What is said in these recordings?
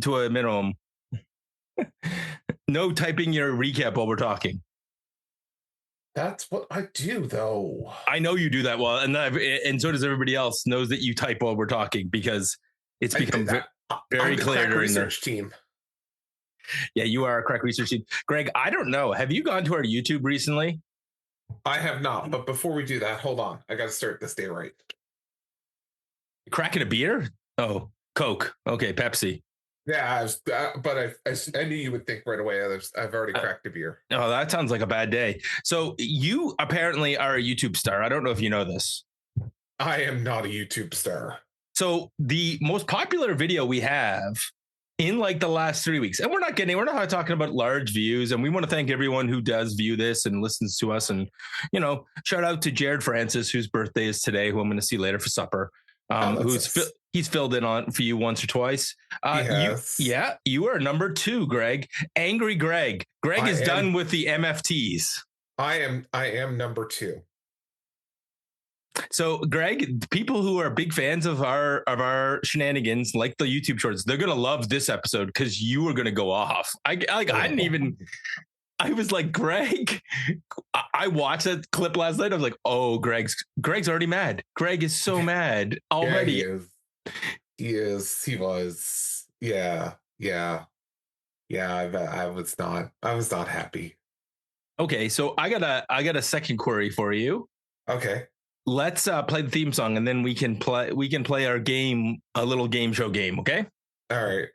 to a minimum. No typing your recap while we're talking. That's what I do, though. I know you do that well, and so does everybody else. Knows that you type while we're talking because it's become very clear during the research team. Yeah, you are a crack research team. Greg, I don't know. Have you gone to our YouTube recently? I have not. But before we do that, hold on. I got to start this day right. Cracking a beer? Oh, Coke. Okay, Pepsi. Yeah, but I knew you would think right away. I've already cracked a beer. Oh, that sounds like a bad day. So you apparently are a YouTube star. I don't know if you know this. I am not a YouTube star. So the most popular video we have in like the last 3 weeks, and we're not talking about large views, and we want to thank everyone who does view this and listens to us, and shout out to Jared Francis, whose birthday is today, who I'm going to see later for supper. He's filled in on for you once or twice. You are number 2, Greg. Angry Greg. Greg is done with the MFTs. I am number 2. So, Greg, people who are big fans of our shenanigans, like the YouTube shorts, they're gonna love this episode because you are gonna go off. I was like, Greg. I watched that clip last night. I was like, oh, Greg's already mad. Greg is so mad already. Yeah, he is. He was. Yeah. I was not happy. Okay, so I got a second query for you. Okay. Let's play the theme song, and then we can play our game, a little game show game. Okay. All right.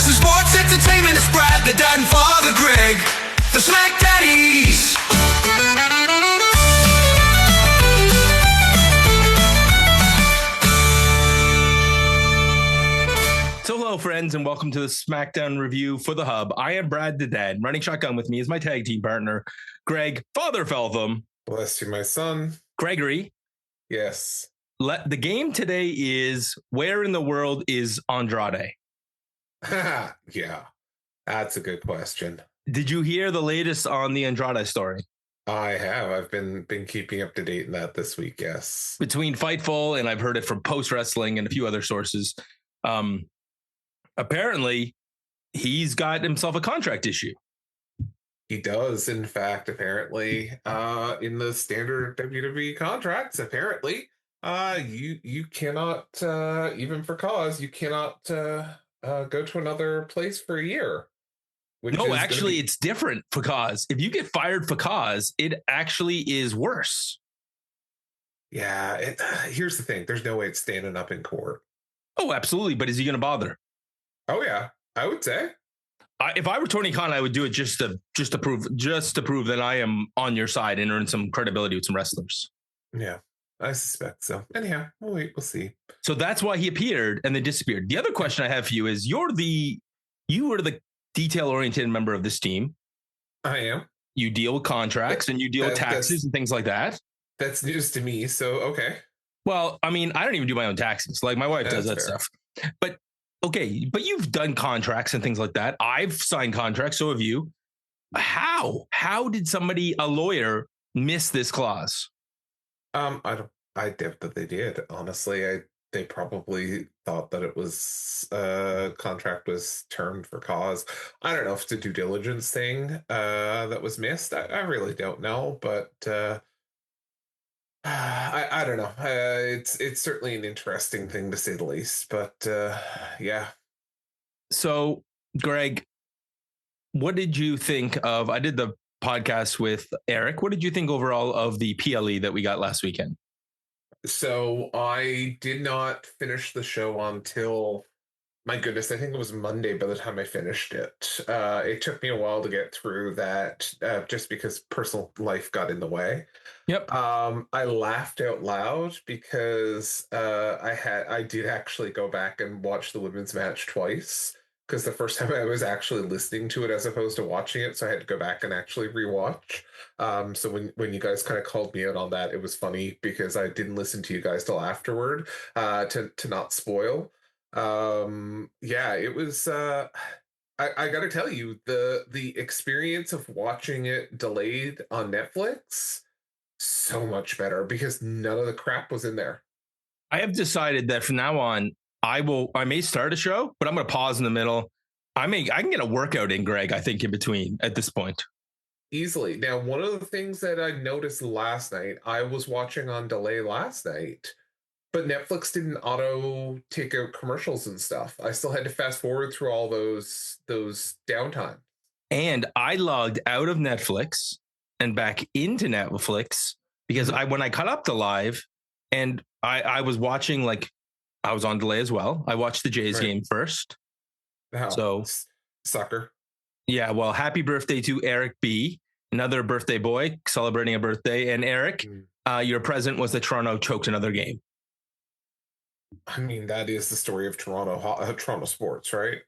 Sports entertainment is Brad, the dad and father Greg, the SmackDaddies. So hello friends and welcome to the SmackDown review for the Hub. I am Brad the Dad. Running shotgun with me is my tag team partner, Greg Father Feltham. Bless you, my son. Gregory. Yes. The game today is where in the world is Andrade? Yeah, that's a good question. Did you hear the latest on the Andrade story? I have. I've been keeping up to date in that this week. Yes. Between Fightful and I've heard it from Post Wrestling and a few other sources. Apparently, he's got himself a contract issue. He does, in fact. Apparently, in the standard WWE contracts, apparently, you cannot even for cause you cannot. Go to another place for a year. No, actually, it's different for cause. If you get fired for cause, it actually is worse. Yeah. Here's the thing. There's no way it's standing up in court. Oh, absolutely. But is he going to bother? Oh, yeah. I would say. If I were Tony Khan, I would do it just to prove that I am on your side and earn some credibility with some wrestlers. Yeah. I suspect so. Anyhow, we'll see. So that's why he appeared and then disappeared. The other question I have for you is you were the detail-oriented member of this team. I am. You deal with contracts and you deal with taxes and things like that. That's news to me. So, okay. Well, I mean, I don't even do my own taxes. Like my wife does that stuff. But okay, but you've done contracts and things like that. I've signed contracts. So have you. How did a lawyer miss this clause? I doubt that they did. Honestly, they probably thought that it was contract was termed for cause. I don't know if it's a due diligence thing that was missed. I really don't know, but I don't know. It's certainly an interesting thing to say the least. But yeah. So, Greg, what did you think of? I did the podcast with Eric. What did you think overall of the PLE that we got last weekend? So I did not finish the show until, my goodness, I think it was Monday by the time I finished it. It took me a while to get through that just because personal life got in the way. Yep. I laughed out loud because I did actually go back and watch the women's match twice, because the first time I was actually listening to it as opposed to watching it, so I had to go back and actually rewatch. So when you guys kind of called me out on that, it was funny because I didn't listen to you guys till afterward, to not spoil. Yeah, it was. I got to tell you, the experience of watching it delayed on Netflix, so much better because none of the crap was in there. I have decided that from now on, I may start a show, but I'm going to pause in the middle. I can get a workout in, Greg, I think, in between at this point. Easily. Now, one of the things that I noticed last night, I was watching on delay last night, but Netflix didn't auto take out commercials and stuff. I still had to fast forward through all those downtime. And I logged out of Netflix and back into Netflix because when I cut up the live and I was watching, like, I was on delay as well. I watched the Jays game first. Oh, so sucker. Yeah, well, happy birthday to Eric B, another birthday boy celebrating a birthday. And Eric, your present was that Toronto choked another game. I mean, that is the story of Toronto sports, right?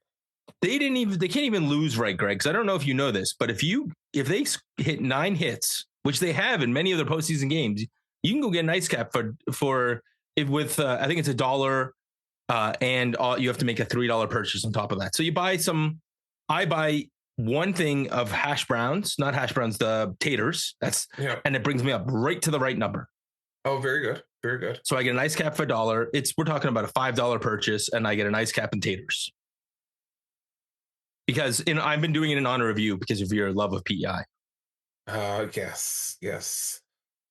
They can't even lose, right, Greg? Because I don't know if you know this, but if they hit 9 hits, which they have in many of their postseason games, you can go get an ice cap for with I think it's $1, and you have to make a $3 purchase on top of that. So I buy one thing of not hash browns, the taters. And it brings me up right to the right number. Oh, very good. Very good. So I get an ice cap for $1. We're talking about a $5 purchase, and I get an ice cap and taters. Because I've been doing it in honor of you because of your love of PEI. Yes.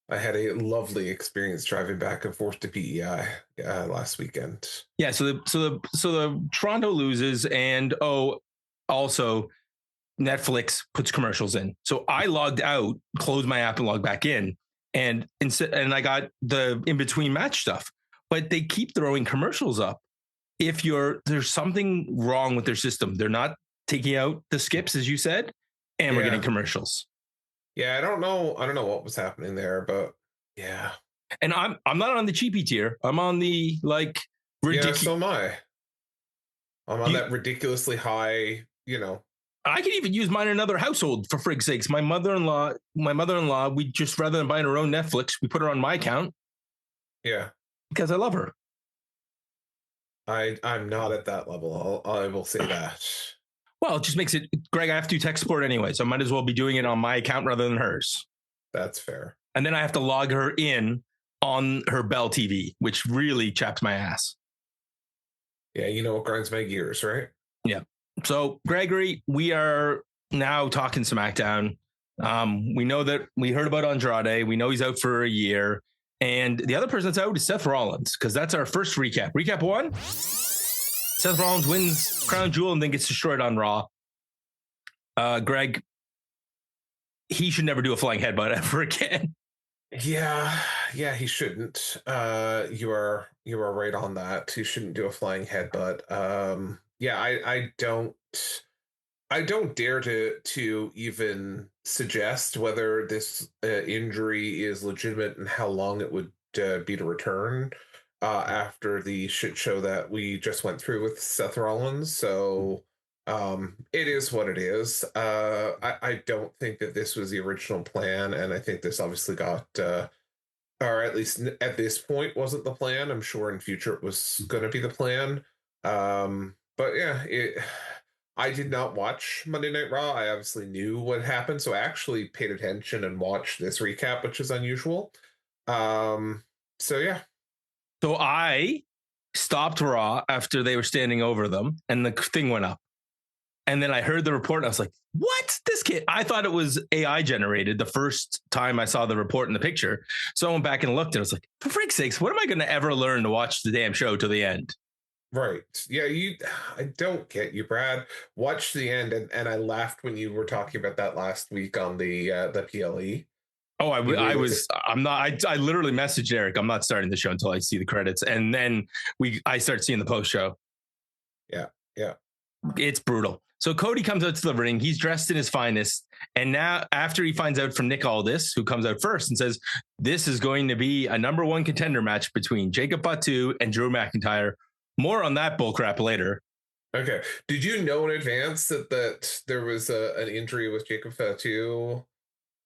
I had a lovely experience driving back and forth to PEI last weekend. Yeah, so the Toronto loses, and also Netflix puts commercials in. So I logged out, closed my app, and logged back in, and I got the in between match stuff. But they keep throwing commercials up. There's something wrong with their system. They're not taking out the skips, as you said, and we're getting commercials. Yeah, I don't know what was happening there, but yeah. And I'm not on the cheapy tier. I'm on the ridiculous. Yeah, so am I. I'm on that ridiculously high, I could even use mine in another household, for frig's sakes. My mother-in-law, we just, rather than buying her own Netflix, we put her on my account. Yeah. Because I love her. I'm not at that level. I will say that. Well, it just makes it, Greg, I have to tech support anyway, so I might as well be doing it on my account rather than hers. That's fair. And then I have to log her in on her Bell TV, which really chaps my ass. Yeah, you know what grinds my gears, right? Yeah. So, Gregory, we are now talking SmackDown. We know that we heard about Andrade. We know he's out for a year. And the other person that's out is Seth Rollins, because that's our first recap. Recap 1. Seth Rollins wins Crown Jewel and then gets destroyed on Raw. Greg, he should never do a flying headbutt ever again. Yeah, he shouldn't. You are right on that. He shouldn't do a flying headbutt. I don't dare to even suggest whether this injury is legitimate and how long it would be to return after the shit show that we just went through with Seth Rollins. So it is what it is. I don't think that this was the original plan, and I think this obviously got or at least at this point wasn't the plan. I'm sure in future it was going to be the plan. But yeah, I did not watch Monday Night Raw. I obviously knew what happened, so I actually paid attention and watched this recap, which is unusual. So yeah. So I stopped Raw after they were standing over them, and the thing went up. And then I heard the report, and I was like, what? This kid? I thought it was AI generated the first time I saw the report in the picture. So I went back and looked, and I was like, for freak's sakes, what am I going to ever learn to watch the damn show to the end? Right. Yeah, I don't get you, Brad. Watch the end, and I laughed when you were talking about that last week on the PLE. Oh, I literally messaged Eric, I'm not starting the show until I see the credits. And then I start seeing the post show. Yeah. It's brutal. So Cody comes out to the ring. He's dressed in his finest. And now, after he finds out from Nick Aldis, who comes out first and says, this is going to be a number one contender match between Jacob Fatu and Drew McIntyre. More on that bullcrap later. Okay. Did you know in advance that there was an injury with Jacob Fatu?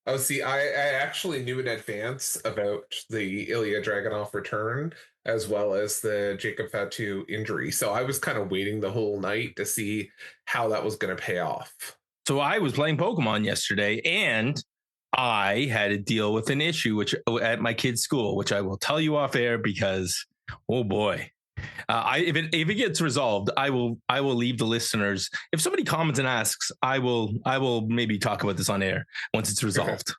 Oh, see, I actually knew in advance about the Ilja Dragunov return as well as the Jacob Fatu injury. So I was kind of waiting the whole night to see how that was going to pay off. So I was playing Pokemon yesterday and I had to deal with an issue at my kid's school, which I will tell you off air because, oh boy. If it gets resolved, I will leave the listeners. If somebody comments and asks, I will maybe talk about this on air once it's resolved.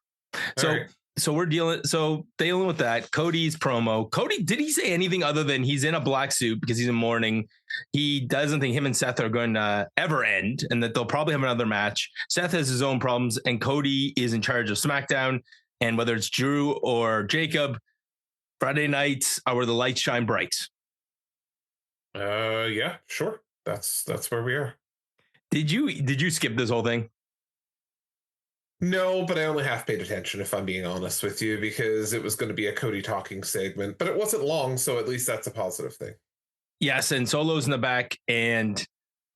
Okay. So we're dealing with that. Cody's promo. Cody, did he say anything other than he's in a black suit because he's in mourning? He doesn't think him and Seth are going to ever end and that they'll probably have another match. Seth has his own problems and Cody is in charge of SmackDown. And whether it's Drew or Jacob, Friday nights are where the lights shine bright. Yeah, sure. That's where we are. Did you skip this whole thing? No, but I only half paid attention, if I'm being honest with you, because it was going to be a Cody talking segment, but it wasn't long, so at least that's a positive thing. Yes, and Solo's in the back, and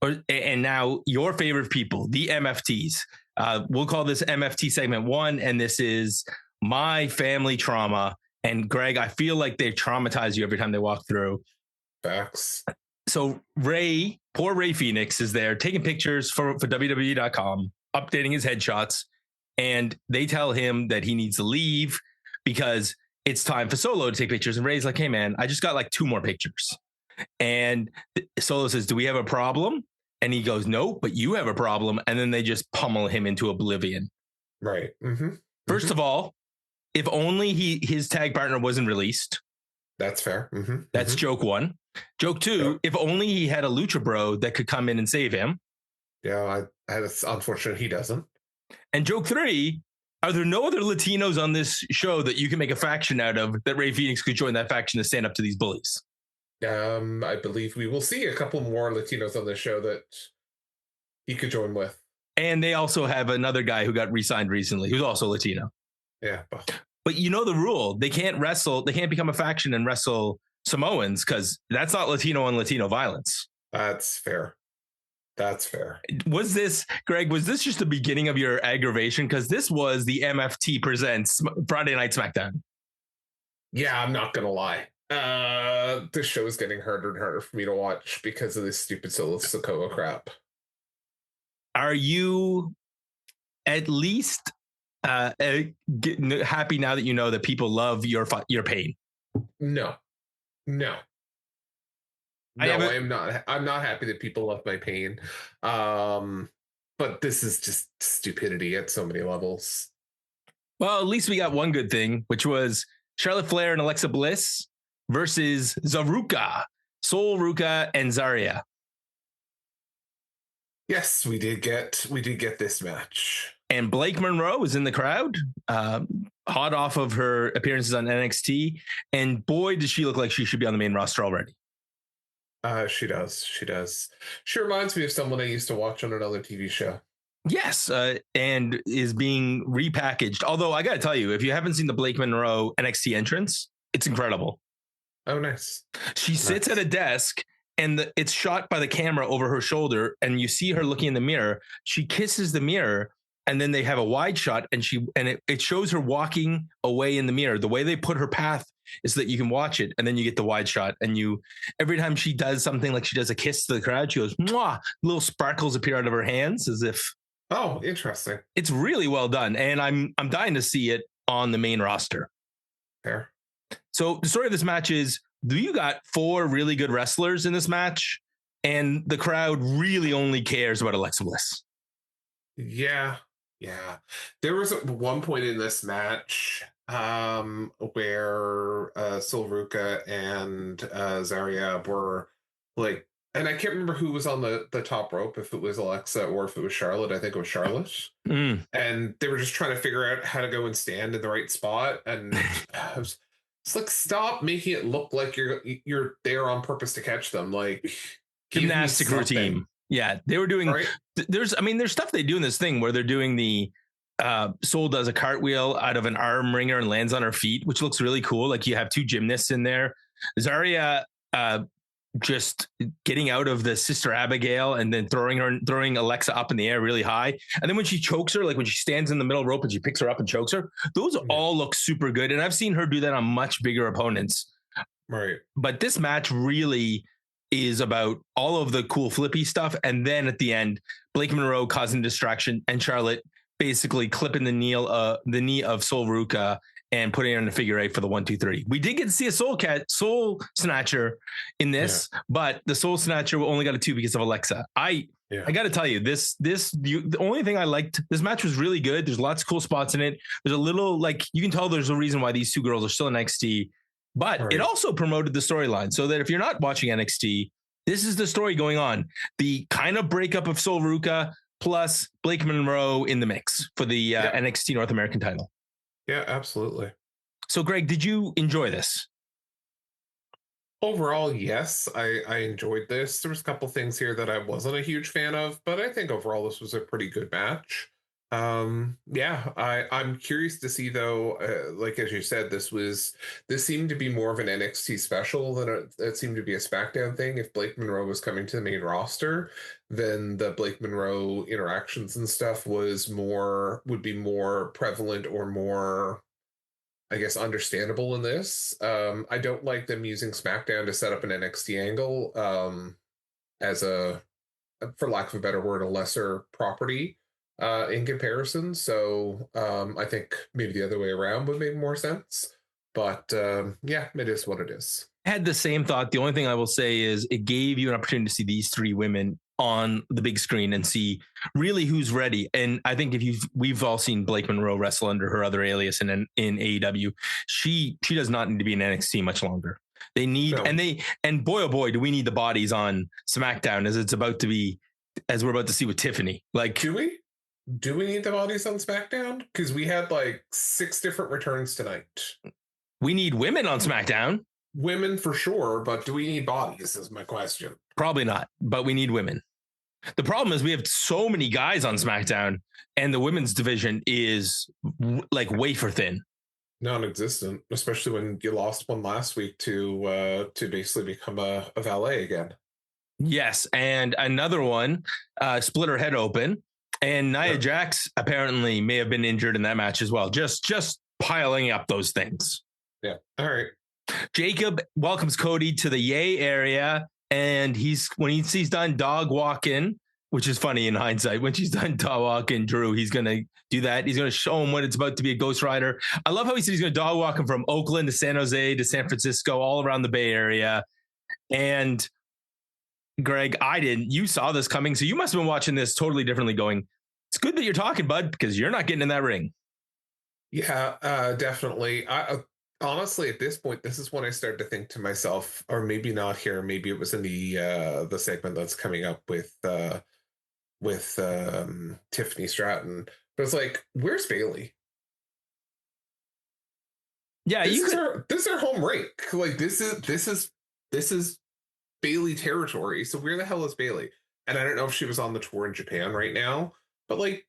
now your favorite people, the MFTs. We'll call this MFT segment 1, and this is my family trauma. And Greg, I feel like they traumatize you every time they walk through. Facts. So poor Ray Phoenix is there taking pictures for WWE.com, updating his headshots, and they tell him that he needs to leave because it's time for Solo to take pictures. And Ray's like, hey man, I just got like 2 more pictures. And Solo says, do we have a problem? And he goes, no, but you have a problem. And then they just pummel him into oblivion. Right. Mm-hmm. First of all, if only his tag partner wasn't released. That's fair. Mm-hmm. That's joke 1. Joke 2, if only he had a Lucha Bro that could come in and save him. Yeah, it's unfortunate he doesn't. And joke 3, are there no other Latinos on this show that you can make a faction out of that Ray Phoenix could join that faction to stand up to these bullies? I believe we will see a couple more Latinos on the show that he could join with. And they also have another guy who got re-signed recently, who's also Latino. Yeah. But you know the rule. They can't wrestle. They can't become a faction and wrestle Samoans because that's not Latino on Latino violence. That's fair. That's fair. Was this, Greg, was this just the beginning of your aggravation? Because this was the MFT Presents Friday Night SmackDown. Yeah, I'm not going to lie. This show is getting harder and harder for me to watch because of this stupid Solo Sikoa crap. Are you at least happy now that you know that people love your pain? No. I'm not happy that people love my pain. But this is just stupidity at so many levels. Well, at least we got one good thing, which was Charlotte Flair and Alexa Bliss versus Zolruca, and Zarya. Yes, we did get this match. And Blake Monroe was in the crowd, hot off of her appearances on NXT. And boy, does she look like she should be on the main roster already. She does. She reminds me of someone I used to watch on another TV show. Yes, and is being repackaged. Although I got to tell you, if you haven't seen the Blake Monroe NXT entrance, it's incredible. Oh, nice. She sits at a desk and it's shot by the camera over her shoulder and you see her looking in the mirror. She kisses the mirror and then they have a wide shot and it shows her walking away in the mirror. The way they put her path is so that you can watch it and then you get the wide shot and every time she does something like she does a kiss to the crowd, she goes, mwah, little sparkles appear out of her hands as if. Oh, interesting. It's really well done. And I'm dying to see it on the main roster. Fair. So the story of this match is you got 4 really good wrestlers in this match and the crowd really only cares about Alexa Bliss. Yeah. There was one point in this match where Zolruca and Zarya were like, and I can't remember who was on the top rope, if it was Alexa or if it was Charlotte. I think it was Charlotte. And they were just trying to figure out how to go and stand in the right spot. And it's like, stop making it look like you're there on purpose to catch them. Like, gymnastic routine. Yeah, they were doing. Right. There's stuff they do in this thing where they're doing the. Soul does a cartwheel out of an arm wringer and lands on her feet, which looks really cool. Like you have two gymnasts in there. Zarya just getting out of the Sister Abigail and then throwing Alexa up in the air really high. And then when she chokes her, like when she stands in the middle rope and she picks her up and chokes her, those all look super good. And I've seen her do that on much bigger opponents. Right. But this match really is about all of the cool flippy stuff. And then at the end, Blake Monroe causing distraction and Charlotte basically clipping the knee of Zolruca and putting her in the figure eight for the 1-2-3. We did get to see a soul snatcher in this, but the soul snatcher only got a 2 because of Alexa. I got to tell you, the only thing I liked, this match was really good. There's lots of cool spots in it. There's a little, like, you can tell there's a reason why these two girls are still in NXT, but it also promoted the storyline so that if you're not watching NXT, this is the story going on. The kind of breakup of Zolruca plus Blake Monroe in the mix for the NXT North American title. Yeah, absolutely. So, Greg, did you enjoy this? Overall, yes, I enjoyed this. There was a couple things here that I wasn't a huge fan of, but I think overall this was a pretty good match. I'm curious to see though, like as you said, this seemed to be more of an NXT special than it seemed to be a SmackDown thing. If Blake Monroe was coming to the main roster, then the Blake Monroe interactions and stuff would be more prevalent or more, I guess, understandable in this. I don't like them using SmackDown to set up an NXT angle as a, for lack of a better word, a lesser property in comparison. So I think maybe the other way around would make more sense. But it is what it is. I had the same thought. The only thing I will say is it gave you an opportunity to see these three women on the big screen and see really who's ready. And I think we've all seen Blake Monroe wrestle under her other alias in AEW. She does not need to be in NXT much longer. They need, and boy, oh boy, do we need the bodies on SmackDown as we're about to see with Tiffany. Like, do we need the bodies on SmackDown? Because we had like 6 different returns tonight. We need women on SmackDown. Women for sure, but do we need bodies is my question. Probably not, but we need women. The problem is we have so many guys on SmackDown and the women's division is like wafer thin. Non-existent, especially when you lost one last week to basically become a valet again. Yes, and another one split her head open. And Nia Jax apparently may have been injured in that match as well. Just piling up those things. Yeah. All right. Jacob welcomes Cody to the yay area. And when he's done dog walking, which is funny in hindsight, when she's done dog walking Drew, he's going to do that. He's going to show him what it's about to be a Ghost Rider. I love how he said he's going to dog walk him from Oakland to San Jose to San Francisco, all around the Bay Area. And Greg, you saw this coming. So you must have been watching this totally differently going, it's good that you're talking, bud, because you're not getting in that ring. Yeah, definitely. Honestly, at this point, this is when I started to think to myself, or maybe not here, maybe it was in the segment that's coming up with Tiffany Stratton. But it's like, where's Bailey? Yeah, this is her home rink. Like this is Bailey territory. So where the hell is Bailey? And I don't know if she was on the tour in Japan right now, but like,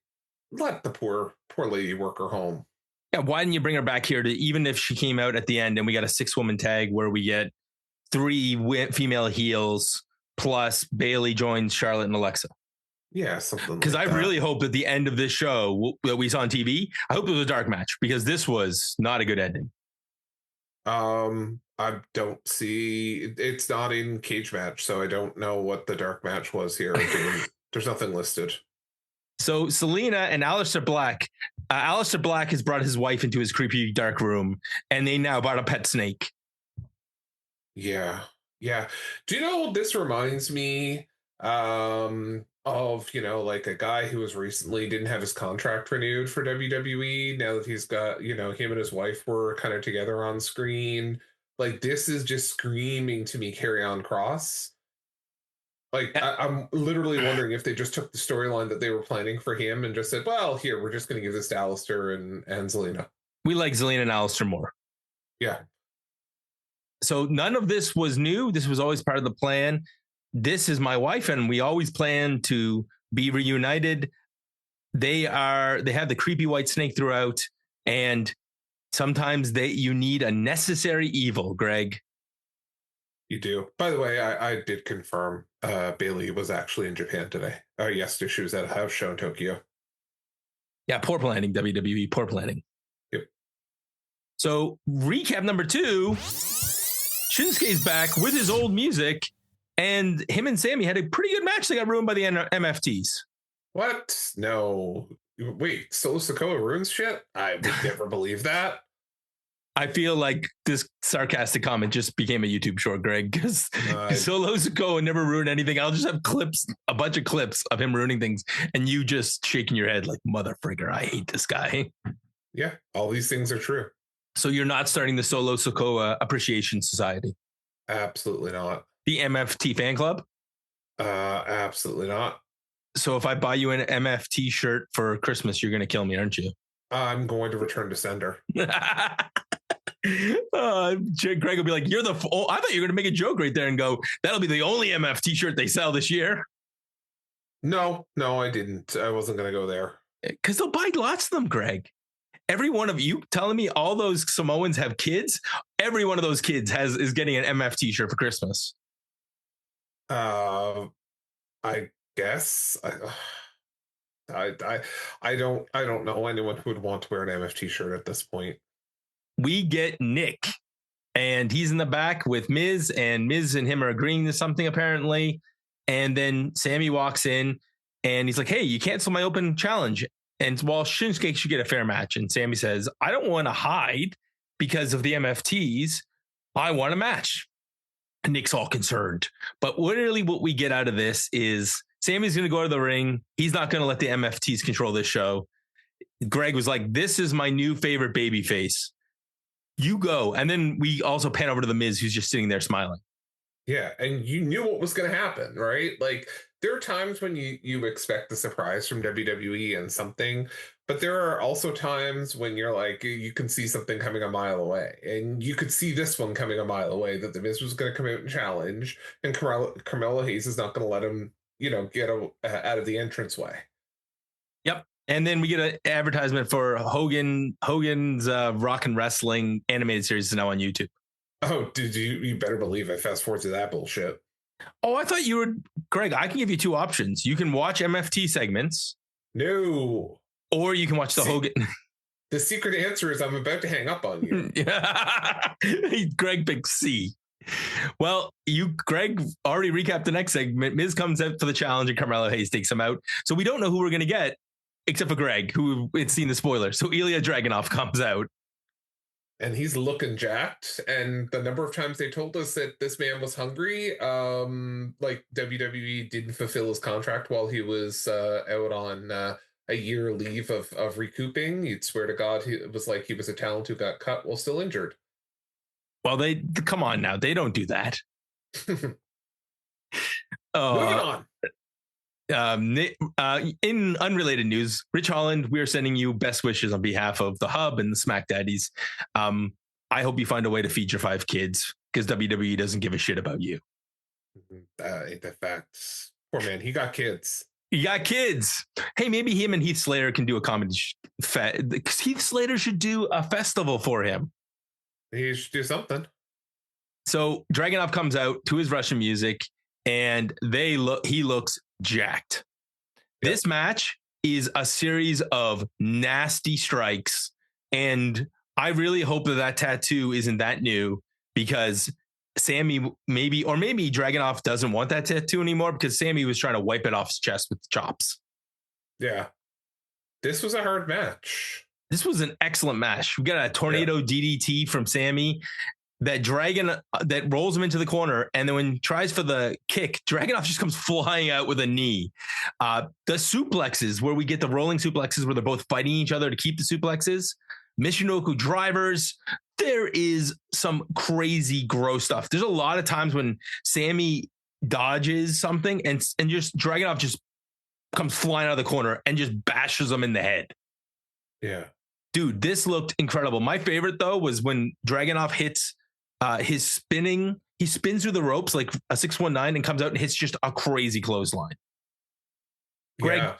let the poor lady work her home. Yeah, why didn't you bring her back here to, even if she came out at the end and we got a 6-woman tag where we get 3 female heels plus Bailey joins Charlotte and Alexa? Yeah, something. Because I really hope at the end of this show that we saw on TV, I hope it was a dark match because this was not a good ending. I don't see, it's not in cage match, so I don't know what the dark match was here. There's nothing listed. So Selena and Aleister Black has brought his wife into his creepy dark room, and they now bought a pet snake. Yeah. Do you know what this reminds me of? Like a guy who was recently didn't have his contract renewed for WWE. Now that he's got, him and his wife were kind of together on screen. Like this is just screaming to me, Karrion Kross. Like, I'm literally wondering if they just took the storyline that they were planning for him and just said, well, here, we're just going to give this to Aleister and Zelina. We like Zelina and Aleister more. Yeah. So none of this was new. This was always part of the plan. this is my wife, and we always plan to be reunited. They have the creepy white snake throughout, and sometimes you need a necessary evil, Greg. You do. By the way, I did confirm Bailey was actually in Japan today. Yesterday, she was at a house show in Tokyo. Yeah, poor planning, WWE, poor planning. Yep. So recap number 2, Shinsuke's back with his old music, and him and Sami had a pretty good match. They got ruined by the MFTs. What? No. Wait, Solo Sikoa ruins shit? I would never believe that. I feel like this sarcastic comment just became a YouTube short, Greg, because Solo Sikoa never ruined anything. I'll just have a bunch of clips of him ruining things, and you just shaking your head like, mother frigger, I hate this guy. Yeah, all these things are true. So you're not starting the Solo Sikoa Appreciation Society? Absolutely not. The MFT fan club? Absolutely not. So if I buy you an MFT shirt for Christmas, you're going to kill me, aren't you? I'm going to return to sender. Greg will be like, I thought you were going to make a joke right there and go, that'll be the only MFT shirt they sell this year. No, I didn't. I wasn't going to go there. Because they'll buy lots of them, Greg. Every one of you telling me all those Samoans have kids. Every one of those kids is getting an MFT shirt for Christmas. I guess I don't know anyone who would want to wear an MFT shirt at this point. We get Nick, and he's in the back with Miz, and Miz and him are agreeing to something apparently. And then Sami walks in, and he's like, "Hey, you canceled my open challenge." And while Shinsuke should get a fair match, and Sami says, "I don't want to hide because of the MFTs. I want a match." And Nick's all concerned. But literally what we get out of this is Sami's going to go to the ring. He's not going to let the MFTs control this show. Greg was like, "This is my new favorite babyface. You go." And then we also pan over to the Miz, who's just sitting there smiling. Yeah, and you knew what was going to happen, right? Like, there are times when you expect the surprise from WWE and something, but there are also times when you're like, you can see something coming a mile away. And you could see this one coming a mile away, that the Miz was going to come out and challenge, and Carmelo Hayes is not going to let him, get out of the entranceway. Yep. And then we get an advertisement for Hogan's Rock and Wrestling animated series is now on YouTube. Oh, you better believe I fast forward to that bullshit. Oh, I thought you were, Greg, I can give you 2 options. You can watch MFT segments. No. Or you can watch the Hogan. The secret answer is I'm about to hang up on you. Greg picked C. Well, Greg already recapped the next segment. Miz comes out for the challenge and Carmelo Hayes takes him out. So we don't know who we're going to get, except for Greg, who had seen the spoiler. So Ilja Dragunov comes out. And he's looking jacked. And the number of times they told us that this man was hungry, like WWE didn't fulfill his contract while he was out on a year leave of recouping. You'd swear to God it was like he was a talent who got cut while still injured. Well, come on now. They don't do that. Moving on. In unrelated news, Rich Holland, we are sending you best wishes on behalf of the Hub and the SmackDaddies. I hope you find a way to feed your 5 kids, because WWE doesn't give a shit about you. Ain't that facts? Poor man, he got kids. He got kids. Hey, maybe him and Heath Slater can do a comedy. Heath Slater should do a festival for him. He should do something. So Dragunov comes out to his Russian music, and he looks jacked. Yep. This match is a series of nasty strikes, and I really hope that tattoo isn't that new, because Sami maybe Dragunov doesn't want that tattoo anymore, because Sami was trying to wipe it off his chest with chops. Yeah. This was a hard match. This was an excellent match. We got a tornado DDT from Sami that rolls him into the corner, and then when he tries for the kick, Dragunov just comes flying out with a knee. The suplexes, where we get the rolling suplexes where they're both fighting each other to keep the suplexes, Michinoku drivers. There is some crazy gross stuff. There's a lot of times when Sami dodges something and just Dragunov just comes flying out of the corner and just bashes him in the head. Yeah. Dude, this looked incredible. My favorite, though, was when Dragunov hits his spinning he spins through the ropes like a 619 and comes out and hits just a crazy clothesline. Greg,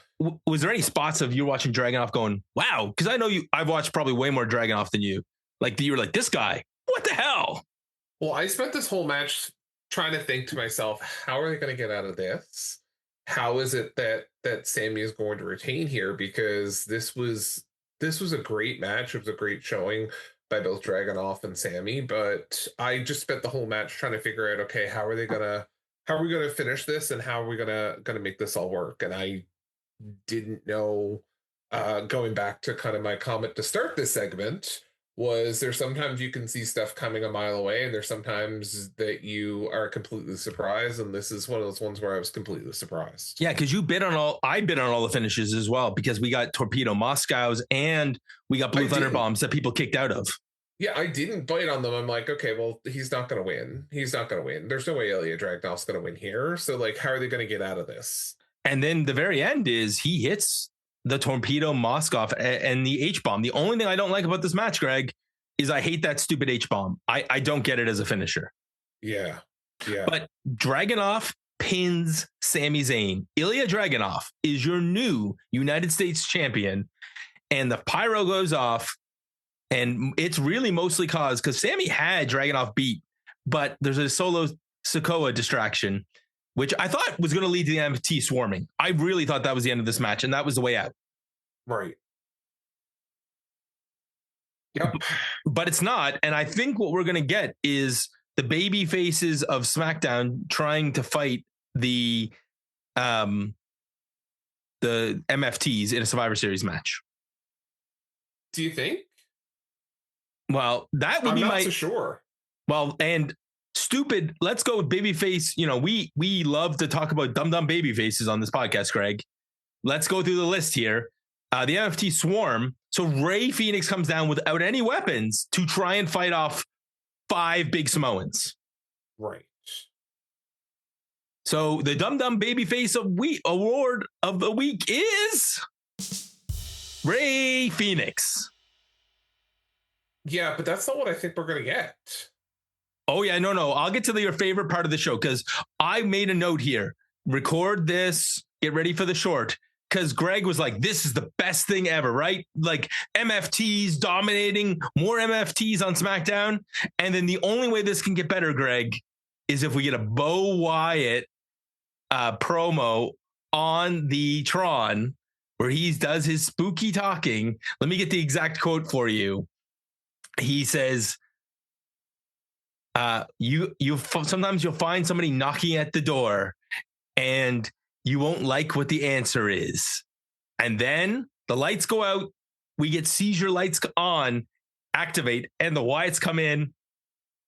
was there any spots of you watching Dragunov going, wow? Because I know I've watched probably way more Dragunov than you. Like you were like, this guy, what the hell? Well, I spent this whole match trying to think to myself, how are they going to get out of this? How is it that Sami is going to retain here? Because this was a great match. It was a great showing by both Dragunov and Sami. But I just spent the whole match trying to figure out, okay, how are we gonna finish this, and how are we gonna make this all work? And I didn't know. Going back to kind of my comment to start this segment, was there sometimes you can see stuff coming a mile away, and there's sometimes that you are completely surprised, and this is one of those ones where I was completely surprised. Yeah, because I bid on all the finishes as well, because we got Torpedo Moscows and we got Blue Thunder Bombs that people kicked out of. Yeah, I didn't bite on them. I'm like, okay, well, he's not going to win. He's not going to win. There's no way Ilja Dragunov's going to win here. So, like, how are they going to get out of this? And then the very end is he hits the Torpedo Moscow and the H-bomb. The only thing I don't like about this match, Greg, is I hate that stupid H-bomb. I don't get it as a finisher. Yeah. But Dragunov pins Sami Zayn. Ilja Dragunov is your new United States champion. And the pyro goes off. And it's really mostly caused because Sami had Dragunov beat, but there's a solo Sikoa distraction, which I thought was going to lead to the MFT swarming. I really thought that was the end of this match, and that was the way out. Right. Yep. But it's not. And I think what we're going to get is the baby faces of SmackDown trying to fight the MFTs in a Survivor Series match. Do you think? Well, that would I'm be not so sure. Well, and stupid. Let's go with babyface. You know, we love to talk about dumb baby faces on this podcast, Greg. Let's go through the list here. The MFT swarm. So Rey Fenix comes down without any weapons to try and fight off 5 big Samoans. Right. So the dumb baby face award of the week is Rey Fenix. Yeah, but that's not what I think we're going to get. Oh, yeah, no. I'll get to your favorite part of the show because I made a note here. Record this. Get ready for the short. Because Greg was like, this is the best thing ever, right? Like MFTs dominating, more MFTs on SmackDown. And then the only way this can get better, Greg, is if we get a Bo Wyatt promo on the Tron where he does his spooky talking. Let me get the exact quote for you. He says, sometimes you'll find somebody knocking at the door and you won't like what the answer is. And then the lights go out. We get seizure lights on, activate, and the Wyatts come in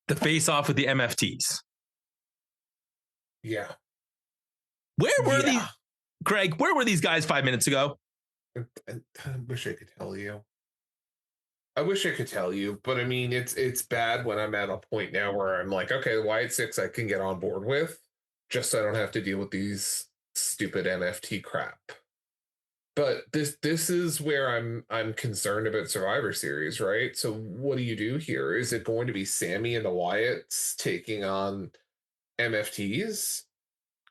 to face off with the MFTs. Yeah. Where were these, Greg, where were these guys 5 minutes ago? I wish I could tell you. But I mean, it's bad when I'm at a point now where I'm like, okay, the Wyatt 6 I can get on board with, just so I don't have to deal with these stupid MFT crap. But this is where I'm concerned about Survivor Series, right? So what do you do here? Is it going to be Sami and the Wyatts taking on MFTs?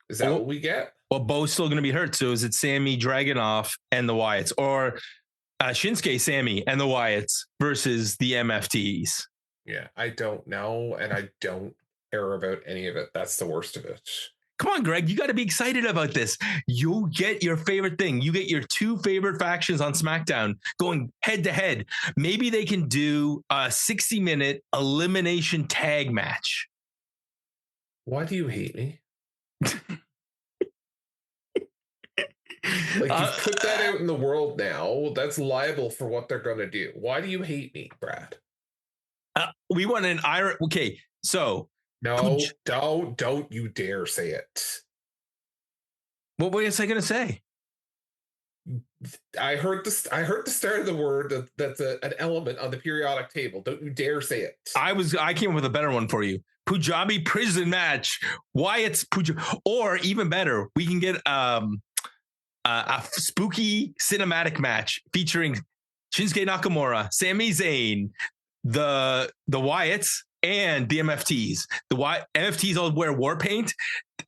Is that what we get? Well, Bo's still going to be hurt. So is it Sami Dragunov and the Wyatts, or Shinsuke Sami and the Wyatts versus the MFTs? Yeah, I don't know, and I don't care about any of it. That's the worst of it. Come on, Greg, you got to be excited about this. You get your favorite thing. You get your 2 favorite factions on SmackDown going head to head. Maybe they can do a 60-minute elimination tag match. Why do you hate me? Like, you've put that out in the world now. That's liable for what they're going to do. Why do you hate me, Brad? We want an Irish. Okay, so. No, don't you dare say it. What was I going to say? I heard the start of the word that's an element on the periodic table. Don't you dare say it. I came up with a better one for you. Punjabi prison match. Wyatt's Punjabi, or even better, we can get a spooky cinematic match featuring Shinsuke Nakamura, Sami Zayn, the Wyatts, and the MFTs. The MFTs all wear war paint,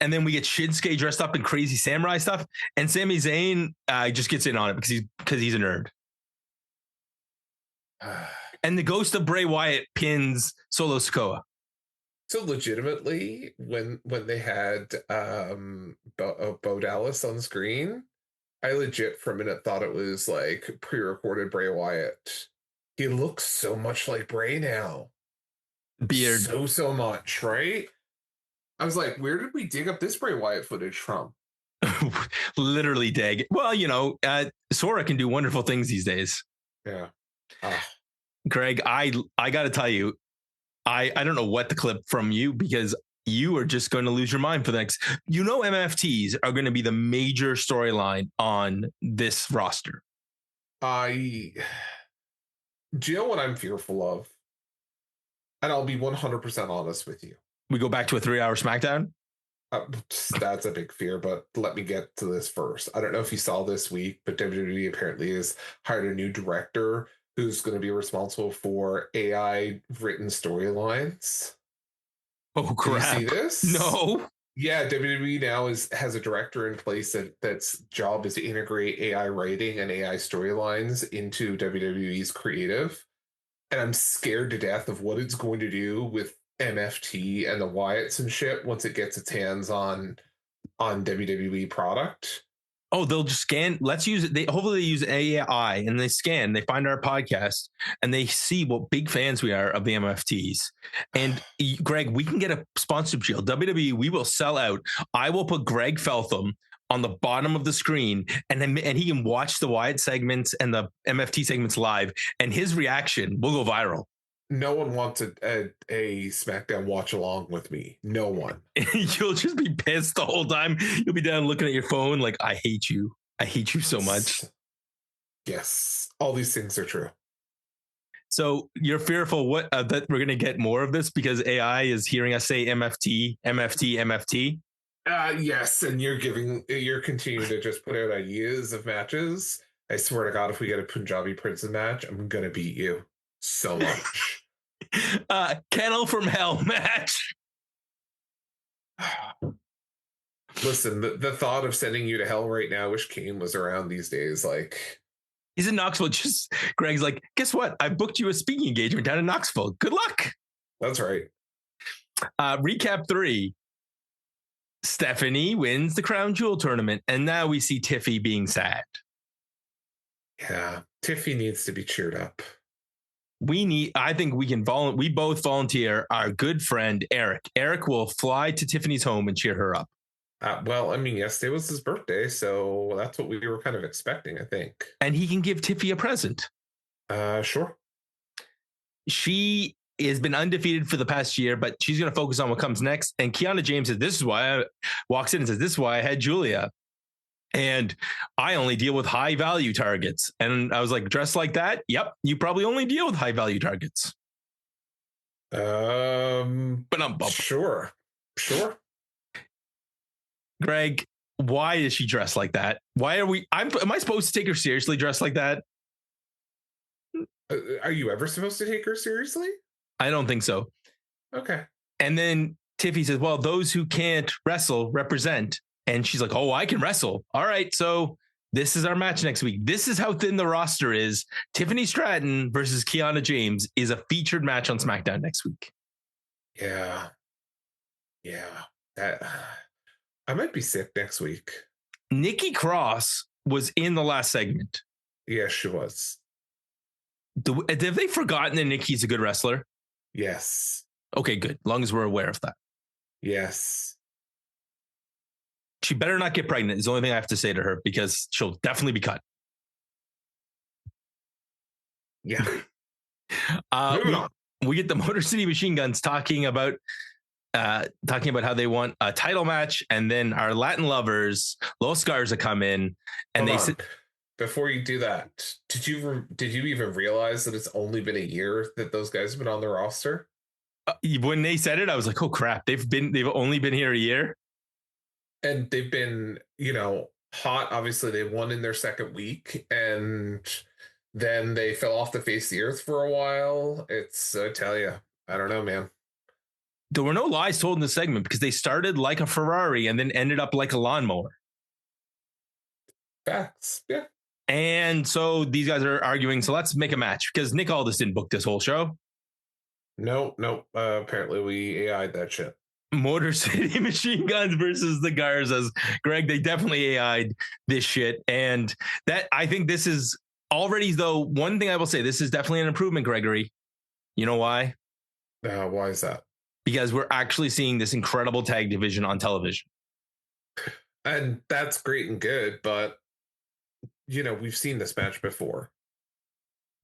and then we get Shinsuke dressed up in crazy samurai stuff, and Sami Zayn just gets in on it because he's a nerd. And the ghost of Bray Wyatt pins Solo Sikoa. So legitimately, when they had Bo Dallas on screen, I legit for a minute thought it was like pre-recorded Bray Wyatt. He looks so much like Bray now. Beard. So much, right? I was like, where did we dig up this Bray Wyatt footage from? Literally dig. Well, Sora can do wonderful things these days. Yeah. Greg, I got to tell you, I don't know what to clip from you because you are just going to lose your mind for the next. MFTs are going to be the major storyline on this roster. Do you know what I'm fearful of? And I'll be 100% honest with you. We go back to a 3-hour SmackDown? That's a big fear, but let me get to this first. I don't know if you saw this week, but WWE apparently has hired a new director who's going to be responsible for AI written storylines. Oh, crap. Did you see this? No. Yeah, WWE now has a director in place that's job is to integrate AI writing and AI storylines into WWE's creative. And I'm scared to death of what it's going to do with MFT and the Wyatts and shit once it gets its hands on WWE product. Oh, they'll just scan. Let's use it. Hopefully they use AI and they scan. They find our podcast and they see what big fans we are of the MFTs. And Greg, we can get a sponsorship deal. WWE, we will sell out. I will put Greg Feltham on the bottom of the screen, and he can watch the Wyatt segments and the MFT segments live, and his reaction will go viral. No one wants a SmackDown watch along with me. No one. You'll just be pissed the whole time. You'll be down looking at your phone like, I hate you. I hate you so much. Yes. All these things are true. So you're fearful that we're going to get more of this because AI is hearing us say MFT, MFT, MFT? Yes, and you're continuing to just put out ideas of matches. I swear to God, if we get a Punjabi Princess match, I'm going to beat you so much. Kennel from Hell match. Listen, the thought of sending you to hell right now, I wish Kane was around these days. Like, he's in Knoxville. Greg's like, guess what? I booked you a speaking engagement down in Knoxville. Good luck. That's right. Recap 3. Stephanie wins the Crown Jewel tournament, and now we see Tiffy being sad. Yeah, Tiffy needs to be cheered up. I think we can we both volunteer our good friend Eric. Eric will fly to Tiffany's home and cheer her up. Well, I mean, yesterday was his birthday, so that's what we were kind of expecting, I think. And he can give Tiffy a present. Sure. She has been undefeated for the past year, but she's going to focus on what comes next. And Kiana James says, this is why walks in and says, this is why I had Julia. And I only deal with high value targets. And I was like, dressed like that? Yep. You probably only deal with high value targets. Sure. Greg, why is she dressed like that? Why are we, am I supposed to take her seriously dressed like that? Are you ever supposed to take her seriously? I don't think so. Okay. And then Tiffy says, well, those who can't wrestle represent. And she's like, oh, I can wrestle. All right. So this is our match next week. This is how thin the roster is. Tiffany Stratton versus Kiana James is a featured match on SmackDown next week. Yeah. I might be sick next week. Nikki Cross was in the last segment. Yes, she was. Have they forgotten that Nikki's a good wrestler? Yes. Okay, good. As long as we're aware of that. Yes. She better not get pregnant is the only thing I have to say to her because she'll definitely be cut. Yeah. We get the Motor City Machine Guns talking about how they want a title match, and then our Latin lovers, Los Garza, come in and before you do that, did you even realize that it's only been a year that those guys have been on the roster? When they said it, I was like, oh crap, they've only been here a year. And they've been, hot. Obviously, they won in their second week, and then they fell off the face of the earth for a while. I tell you, I don't know, man. there were no lies told in this segment because they started like a Ferrari and then ended up like a lawnmower. Facts. Yeah. And so these guys are arguing. So let's make a match because Nick Aldis didn't book this whole show. No. Apparently we AI'd that shit. Motor City Machine Guns versus the Garzas. Greg, they definitely AI'd this shit. And that, I think this is already, though, one thing I will say, this is definitely an improvement, Gregory. You know why? Why is that? Because we're actually seeing this incredible tag division on television. And that's great and good, but we've seen this match before.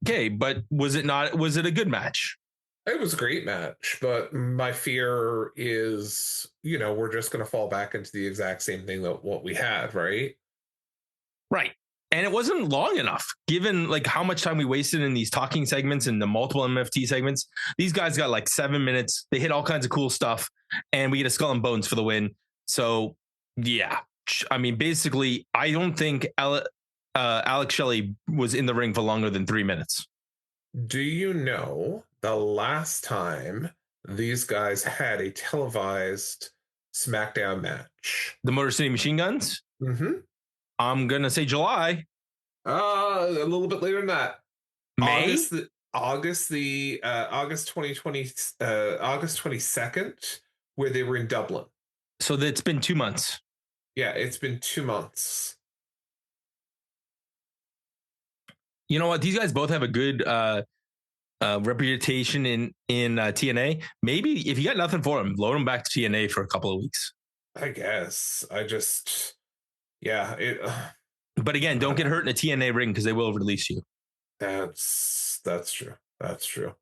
Okay, but was it a good match? It was a great match, but my fear is, we're just going to fall back into the exact same thing that what we had, right? Right. And it wasn't long enough, given like how much time we wasted in these talking segments and the multiple MFT segments. These guys got like 7 minutes. They hit all kinds of cool stuff, and we get a skull and bones for the win. So, yeah. I mean, basically, I don't think Alex Shelley was in the ring for longer than 3 minutes. Do you know the last time these guys had a televised SmackDown match? The Motor City Machine Guns? Mm-hmm. I'm going to say July. A little bit later than that. May? August 2020, August 22nd, where they were in Dublin. So it's been 2 months. Yeah, it's been 2 months. You know what? These guys both have a good reputation in TNA. Maybe if you got nothing for them, load them back to TNA for a couple of weeks. I guess. But again, don't get hurt in a TNA ring because they will release you. That's true. That's true.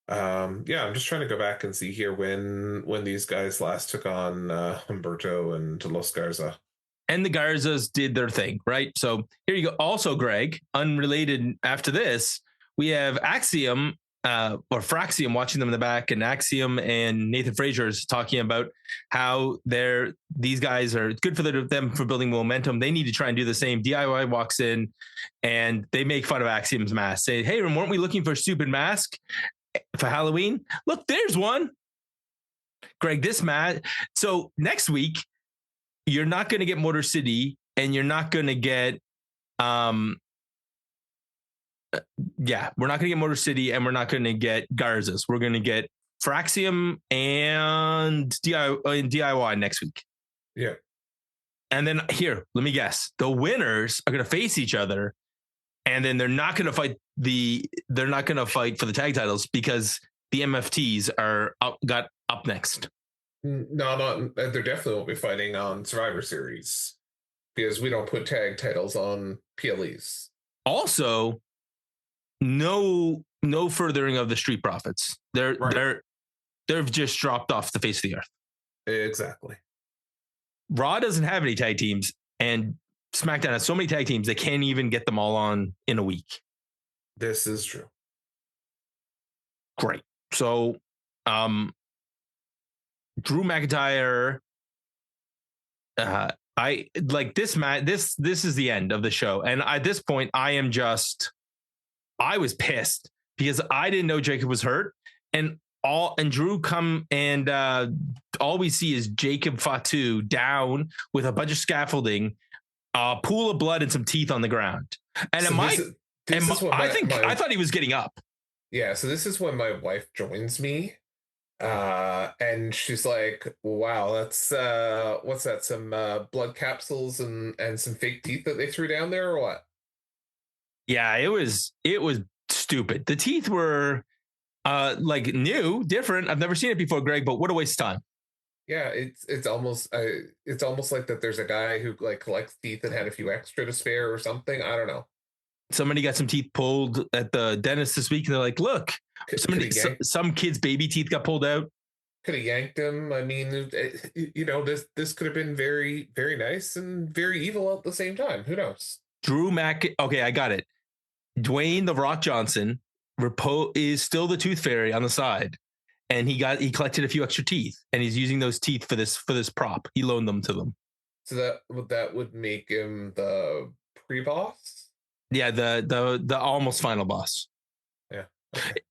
I'm just trying to go back and see here when these guys last took on Humberto and Los Garza. And the Garzas did their thing, right? So here you go. Also, Greg, unrelated after this, we have Axiom or Fraxium watching them in the back, and Axiom and Nathan Frazier is talking about how these guys are good for them for building momentum. They need to try and do the same. DIY walks in and they make fun of Axiom's mask. Say, hey, weren't we looking for a stupid mask for Halloween? Look, there's one. Greg, this match. So next week, you're not going to get Motor City, and you're not going to get, we're not going to get Motor City, and we're not going to get Garzas. We're going to get Fraxium and DIY next week. Yeah. And then here, let me guess. The winners are going to face each other, and then they're not going to fight for the tag titles because the MFTs got up next. No, they definitely won't be fighting on Survivor Series because we don't put tag titles on PLEs. Also, no furthering of the Street Profits. They've just dropped off the face of the earth. Exactly. Raw doesn't have any tag teams, and SmackDown has so many tag teams they can't even get them all on in a week. This is true. Great. So, Drew McIntyre, I like this match. This is the end of the show, and at this point, I was pissed because I didn't know Jacob was hurt, and Drew come and all we see is Jacob Fatu down with a bunch of scaffolding, a pool of blood, and some teeth on the ground. And so I thought he was getting up. Yeah, so this is when my wife joins me. And she's like, wow, that's what's that, some blood capsules and some fake teeth that they threw down there or what? Yeah, it was stupid. The teeth were like new, different. I've never seen it before, Greg, but what a waste of time. Yeah, it's almost like that there's a guy who like collects teeth and had a few extra to spare or something. I don't know. Somebody got some teeth pulled at the dentist this week, and they're like, look, some kid's baby teeth got pulled out. Could have yanked him. I mean, this could have been very, very nice and very evil at the same time. Who knows? Okay, I got it. Dwayne The Rock Johnson is still the tooth fairy on the side, and he collected a few extra teeth, and he's using those teeth for this prop. He loaned them to them. So that would make him the pre-boss. Yeah, the almost final boss. Yeah.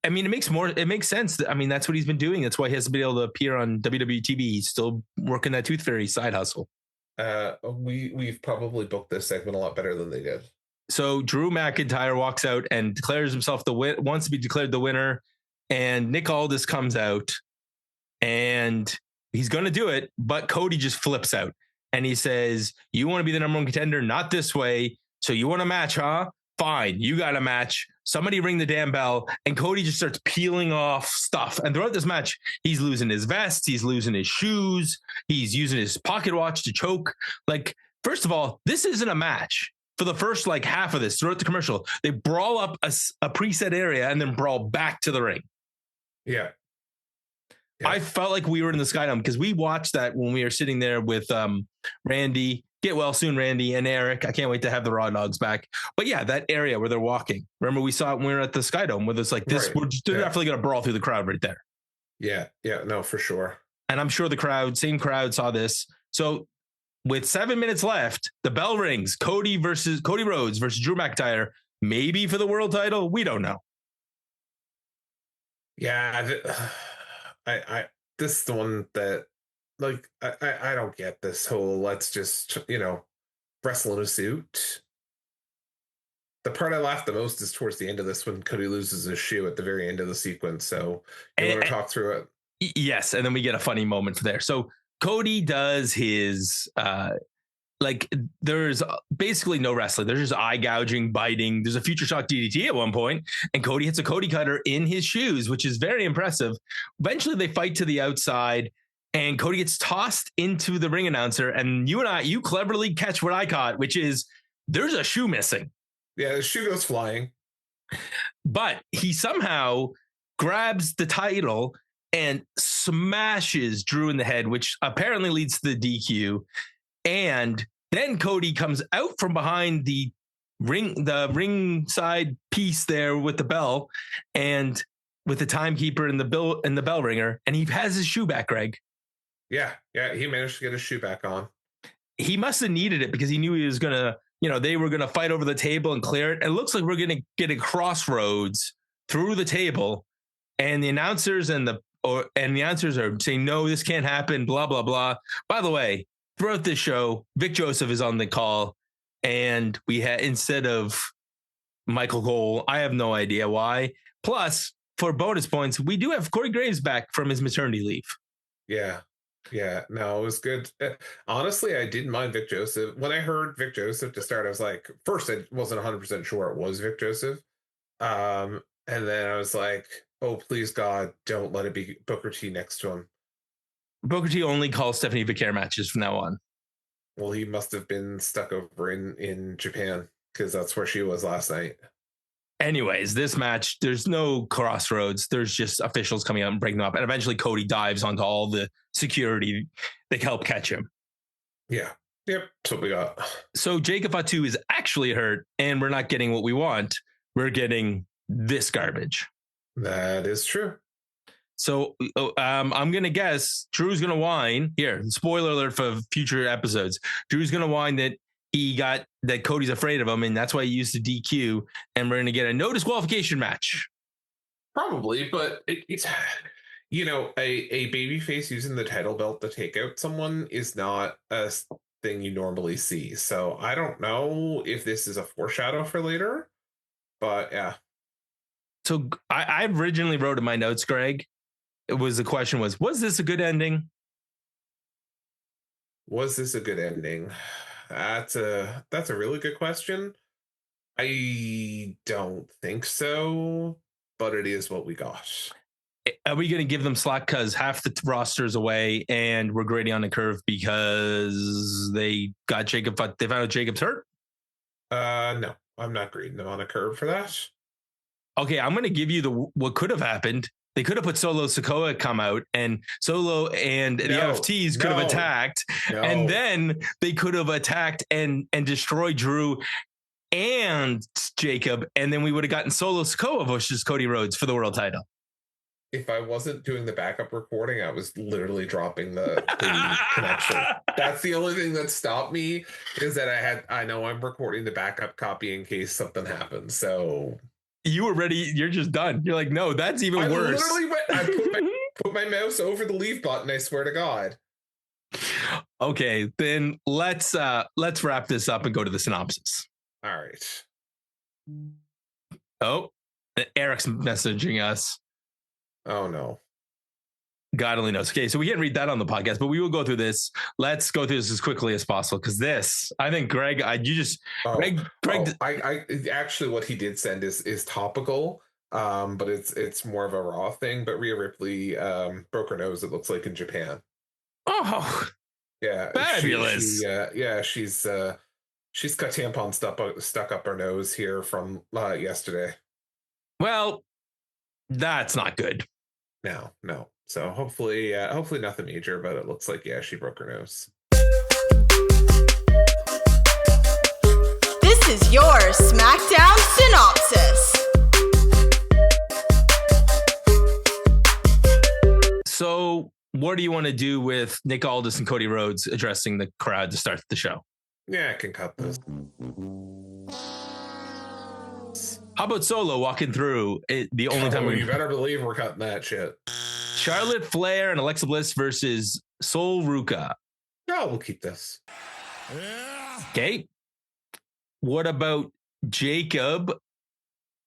I mean, it makes sense. I mean, that's what he's been doing. That's why he hasn't been able to appear on WWE TV. He's still working that Tooth Fairy side hustle. We've probably booked this segment a lot better than they did. So Drew McIntyre walks out and declares himself wants to be declared the winner. And Nick Aldis comes out and he's going to do it, but Cody just flips out and he says, "You want to be the number one contender? Not this way. So you want a match, huh? Fine. You got a match. Somebody ring the damn bell." And Cody just starts peeling off stuff. And throughout this match, he's losing his vest. He's losing his shoes. He's using his pocket watch to choke. Like, first of all, this isn't a match. For the first like half of this, throughout the commercial, they brawl up a preset area and then brawl back to the ring. Yeah. I felt like we were in the Skydome because we watched that when we were sitting there with Randy. Get well soon, Randy, and Eric. I can't wait to have the Raw Dogs back. But yeah, that area where they're walking. Remember, we saw it when we were at the Skydome with us like this. Right. They're definitely going to brawl through the crowd right there. Yeah. Yeah. No, for sure. And I'm sure the same crowd saw this. So with 7 minutes left, the bell rings. Cody Rhodes versus Drew McIntyre, maybe for the world title. We don't know. Yeah, this is the one that, like, I don't get this whole let's just wrestle in a suit. The part I laughed the most is towards the end of this when Cody loses his shoe at the very end of the sequence. So you want to talk through it? Yes, and then we get a funny moment there. So Cody does his there's basically no wrestling. There's just eye gouging, biting. There's a future shock DDT at one point, and Cody hits a Cody cutter in his shoes, which is very impressive. Eventually, they fight to the outside, and Cody gets tossed into the ring announcer. And you cleverly catch what I caught, which is there's a shoe missing. Yeah, the shoe goes flying. But he somehow grabs the title and smashes Drew in the head, which apparently leads to the DQ. And then Cody comes out from behind the ringside piece there with the bell and with the timekeeper and the bell ringer, and he has his shoe back, Greg. Yeah, he managed to get his shoe back on. He must have needed it because he knew he was gonna, they were gonna fight over the table and clear it. It looks like we're gonna get a crossroads through the table, and the announcers are saying, "No, this can't happen." Blah blah blah. By the way, throughout this show, Vic Joseph is on the call, and we had, instead of Michael Cole, I have no idea why. Plus, for bonus points, we do have Corey Graves back from his maternity leave. Yeah. No, it was good. Honestly, I didn't mind Vic Joseph. When I heard Vic Joseph to start, I was like, first, I wasn't 100% sure it was Vic Joseph. And then I was like, oh, please, God, don't let it be Booker T next to him. Booker T only calls Stephanie Vicaire matches from now on. Well, he must have been stuck over in Japan because that's where she was last night. Anyways, this match, there's no crossroads. There's just officials coming out and breaking them up. And eventually Cody dives onto all the security that help catch him. Yeah. Yep. That's what we got. So Jacob Fatu is actually hurt, and we're not getting what we want. We're getting this garbage. That is true. So I'm going to guess Drew's going to whine. Here, spoiler alert for future episodes. Drew's going to whine that that Cody's afraid of him, and that's why he used the DQ, and we're going to get a no disqualification match. Probably, but it's, a babyface using the title belt to take out someone is not a thing you normally see. So I don't know if this is a foreshadow for later, but yeah. So I originally wrote in my notes, Greg, the question was this a good ending? Was this a good ending? That's a really good question. I don't think so, but it is what we got. Are we going to give them slack because half the roster's away and we're grading on the curve because they got Jacob? They found out Jacob's hurt? No, I'm not grading them on a curve for that. Okay, I'm going to give you what could have happened. They could have put Solo Sikoa come out, and Solo and the LFTs could have attacked, and then they could have attacked and destroyed Drew and Jacob, and then we would have gotten Solo Sikoa versus Cody Rhodes for the world title. If I wasn't doing the backup recording, I was literally dropping the connection. That's the only thing that stopped me, is that I know I'm recording the backup copy in case something happens. So you were ready. You're just done. You're like, no, that's even I worse. literally went, put my mouse over the leave button. I swear to God. Okay, then let's wrap this up and go to the synopsis. All right. Oh, Eric's messaging us. Oh no. God only knows. Okay, so we can't read that on the podcast, but we will go through this. Let's go through this as quickly as possible because this, I think, Greg, Greg. I actually, what he did send is topical, but it's more of a Raw thing. But Rhea Ripley broke her nose. It looks like in Japan. Oh, yeah, fabulous. She's got tampons stuck up her nose here from yesterday. Well, that's not good. No. So hopefully nothing major, but it looks like, she broke her nose. This is your SmackDown synopsis. So what do you want to do with Nick Aldis and Cody Rhodes addressing the crowd to start the show? Yeah, I can cut this. How about Solo walking through it, the only time you better believe we're cutting that shit. Charlotte Flair and Alexa Bliss versus Zolruca. No, we'll keep this. Okay. What about Jacob?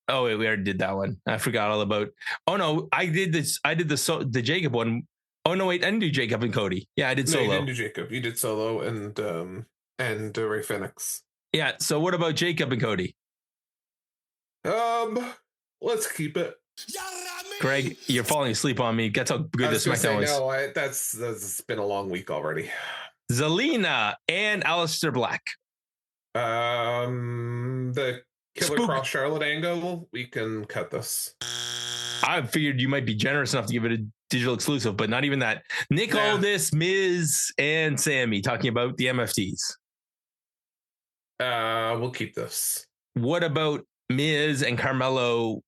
Oh wait, we already did that one. I forgot all about. Oh no, I did this. I did the Jacob one. Oh no, wait, I didn't do Jacob and Cody. Yeah, I did Solo. You didn't do Jacob. You did Solo and Ray Phoenix. Yeah. So what about Jacob and Cody? Let's keep it. Greg, you're falling asleep on me. That's how good this SmackDown is. No, that's been a long week already. Zelina and Aleister Black. The Killer Cross Charlotte angle, we can cut this. I figured you might be generous enough to give it a digital exclusive, but not even that. Nick Aldis, Miz, and Sami talking about the MFTs. We'll keep this. What about Miz and Carmelo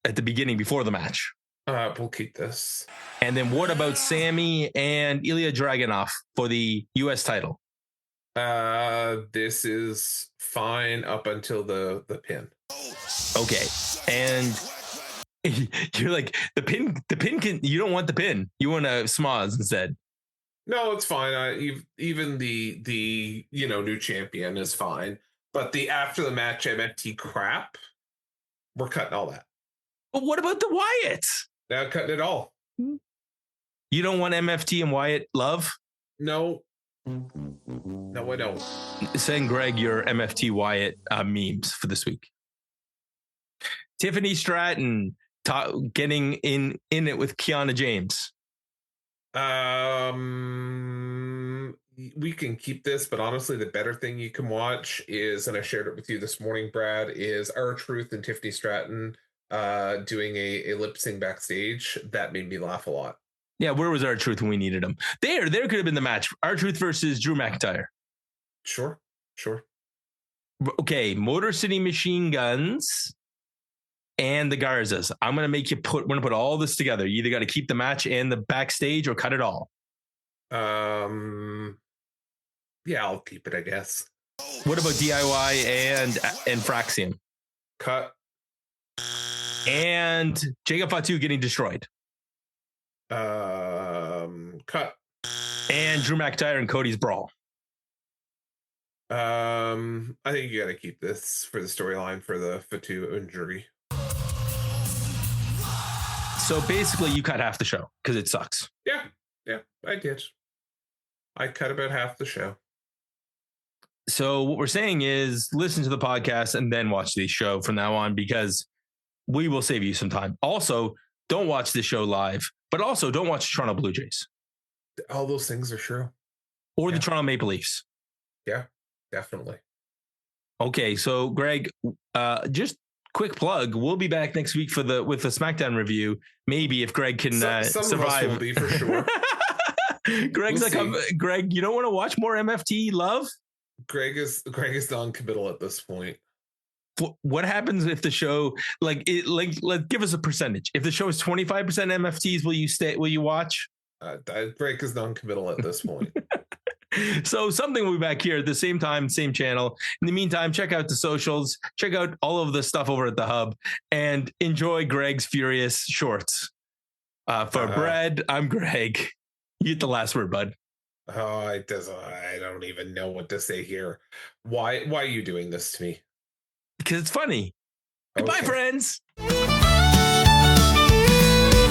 at the beginning before the match? We'll keep this. And then what about Sami and Ilja Dragunov for the US title? This is fine up until the pin. Okay. And you're like, the pin can, you don't want the pin. You want a schmoz instead. No, it's fine. Even the new champion is fine. But the after the match MFT crap, we're cutting all that. But what about the Wyatts? Now cutting it all. You don't want MFT and Wyatt love? No, I don't. Send Greg your MFT Wyatt memes for this week. Tiffany Stratton getting in it with Kiana James. We can keep this, but honestly, the better thing you can watch is, and I shared it with you this morning, Brad, is R-Truth and Tiffany Stratton doing a lip sync backstage. That made me laugh a lot. Yeah, where was R-Truth when we needed him? There could have been the match. R-Truth versus Drew McIntyre. Sure. Okay, Motor City Machine Guns and the Garzas. I'm gonna make you put all this together. You either got to keep the match and the backstage or cut it all. Yeah, I'll keep it, I guess. What about DIY and Fraxium? Cut. And Jacob Fatu getting destroyed. Cut. And Drew McIntyre and Cody's brawl. I think you got to keep this for the storyline for the Fatu injury. So basically, you cut half the show because it sucks. Yeah, I did. I cut about half the show. So what we're saying is listen to the podcast and then watch the show from now on, because we will save you some time. Also, don't watch this show live, but also don't watch the Toronto Blue Jays. All those things are true. Or the Toronto Maple Leafs. Yeah, definitely. Okay, so Greg, just quick plug. We'll be back next week with the SmackDown review. Maybe if Greg can some survive. Of us will be for sure. Greg's Greg, you don't want to watch more MFT love? Greg is non-committal at this point. What happens if the show give us a percentage? If the show is 25% MFTs, will you watch? Greg is non-committal at this point. So something will be back here at the same time, same channel. In the meantime, check out the socials, check out all of the stuff over at the hub, and enjoy Greg's furious shorts. For Brad, I'm Greg. You get the last word, bud. Oh, I don't even know what to say here. Why are you doing this to me? Because it's funny. Goodbye, friends.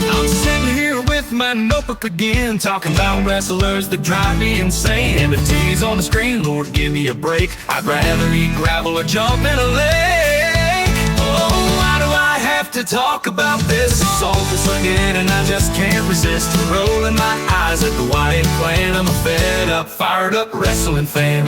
I'm sitting here with my notebook again, talking about wrestlers that drive me insane. And the T's on the screen, Lord, give me a break. I'd rather eat gravel or jump in a lake. Oh, why do I have to talk about this? It's all this again, and I just can't resist rolling my eyes at the Wyatt clan. I'm a fed up, fired up wrestling fan.